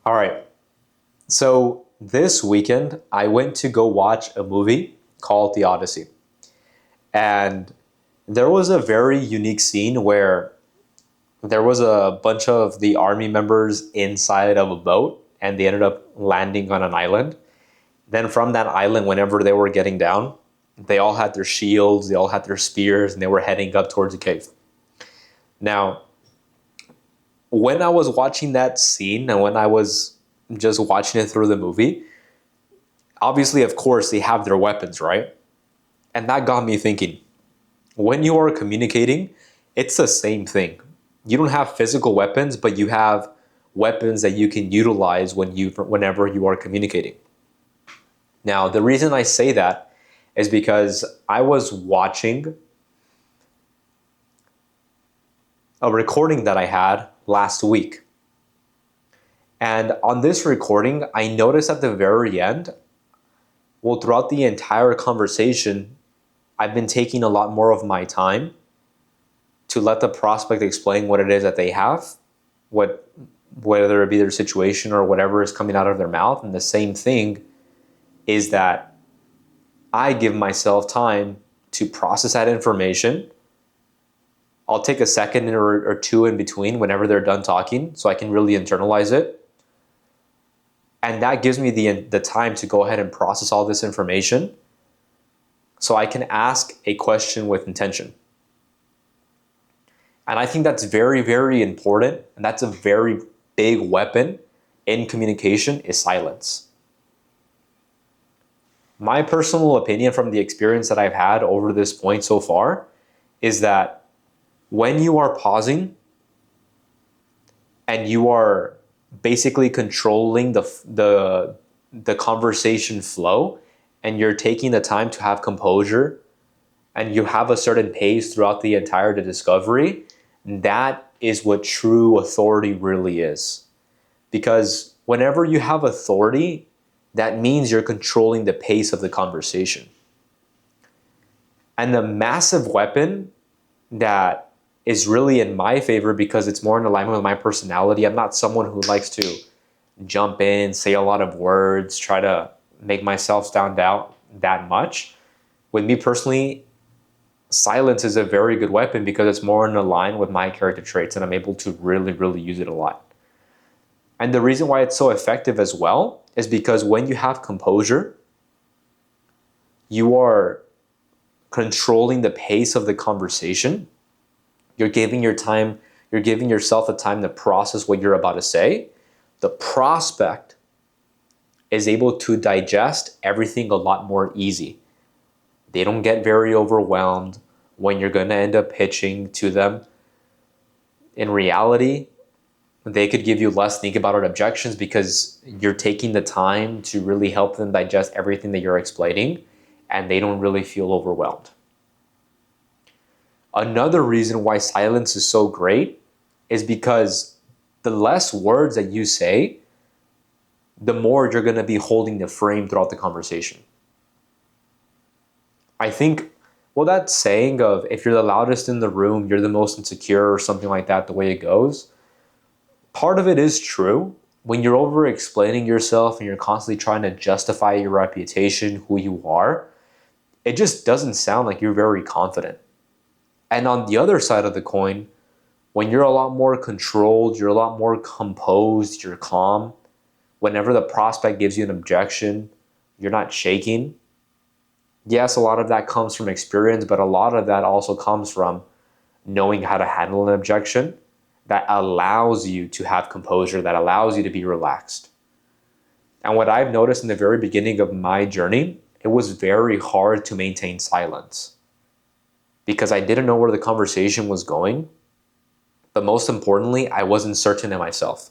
All right. So this weekend, I went to go watch a movie called The Odyssey. And there was a very unique scene where there was a bunch of the army members inside of a boat and they ended up landing on an island. Then from that island, whenever they were getting down, they all had their shields, they all had their spears, and they were heading up towards the cave. Now, when I was watching that scene and when I was just watching it through the movie, obviously, of course, they have their weapons, right? And that got me thinking, when you are communicating, it's the same thing. You don't have physical weapons, but you have weapons that you can utilize whenever you are communicating. Now, the reason I say that is because I was watching a recording that I had last week. And on this recording, I noticed at the very end, well, throughout the entire conversation, I've been taking a lot more of my time to let the prospect explain what it is that they have, whether it be their situation or whatever is coming out of their mouth. And the same thing is that I give myself time to process that information. I'll take a second or two in between whenever they're done talking so I can really internalize it. And that gives me the time to go ahead and process all this information so I can ask a question with intention. And I think that's very, very important. And that's a very big weapon in communication is silence. My personal opinion from the experience that I've had over this point so far is that when you are pausing and you are basically controlling the conversation flow and you're taking the time to have composure and you have a certain pace throughout the entire discovery, that is what true authority really is. Because whenever you have authority, that means you're controlling the pace of the conversation. And the massive weapon that is really in my favor because it's more in alignment with my personality. I'm not someone who likes to jump in, say a lot of words, try to make myself stand out that much. With me personally, silence is a very good weapon because it's more in line with my character traits and I'm able to really, really use it a lot. And the reason why it's so effective as well is because when you have composure, you are controlling the pace of the conversation. You're giving yourself the time to process what you're about to say. The prospect is able to digest everything a lot more easy. They don't get very overwhelmed when you're going to end up pitching to them. In reality, they could give you less think about it objections because you're taking the time to really help them digest everything that you're explaining and they don't really feel overwhelmed. Another reason why silence is so great is because the less words that you say, the more you're going to be holding the frame throughout the conversation. I think, well, that saying of if you're the loudest in the room, you're the most insecure or something like that, the way it goes, part of it is true. When you're over explaining yourself and you're constantly trying to justify your reputation, who you are, it just doesn't sound like you're very confident. And on the other side of the coin, when you're a lot more controlled, you're a lot more composed, you're calm, whenever the prospect gives you an objection, you're not shaking. Yes, a lot of that comes from experience, but a lot of that also comes from knowing how to handle an objection that allows you to have composure, that allows you to be relaxed. And what I've noticed in the very beginning of my journey, it was very hard to maintain silence because I didn't know where the conversation was going. But most importantly, I wasn't certain in myself.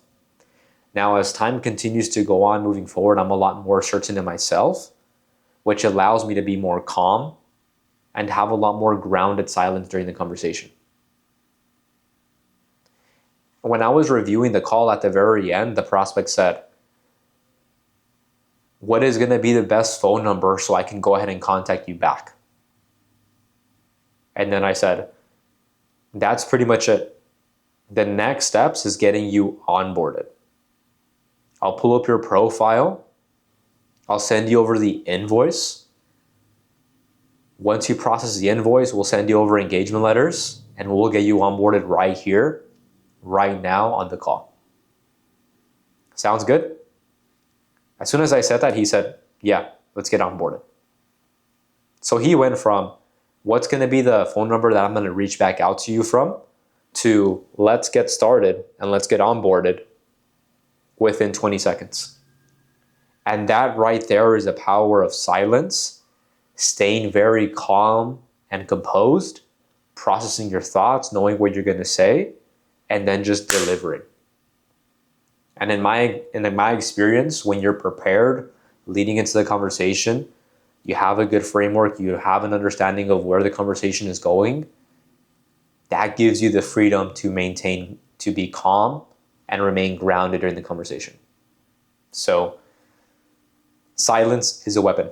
Now, as time continues to go on moving forward, I'm a lot more certain in myself, which allows me to be more calm and have a lot more grounded silence during the conversation. When I was reviewing the call at the very end, the prospect said, "What is going to be the best phone number so I can go ahead and contact you back?" And then I said, "That's pretty much it. The next steps is getting you onboarded." I'll pull up your profile. I'll send you over the invoice. Once you process the invoice, we'll send you over engagement letters and we'll get you onboarded right here, right now on the call. Sounds good? As soon as I said that, he said, yeah, let's get onboarded. So he went from what's going to be the phone number that I'm going to reach back out to you from to let's get started and let's get onboarded within 20 seconds. And that right there is the power of silence, staying very calm and composed, processing your thoughts, knowing what you're going to say, and then just delivering. And in my experience, when you're prepared leading into the conversation, you have a good framework, you have an understanding of where the conversation is going, that gives you the freedom to be calm and remain grounded during the conversation. So silence is a weapon.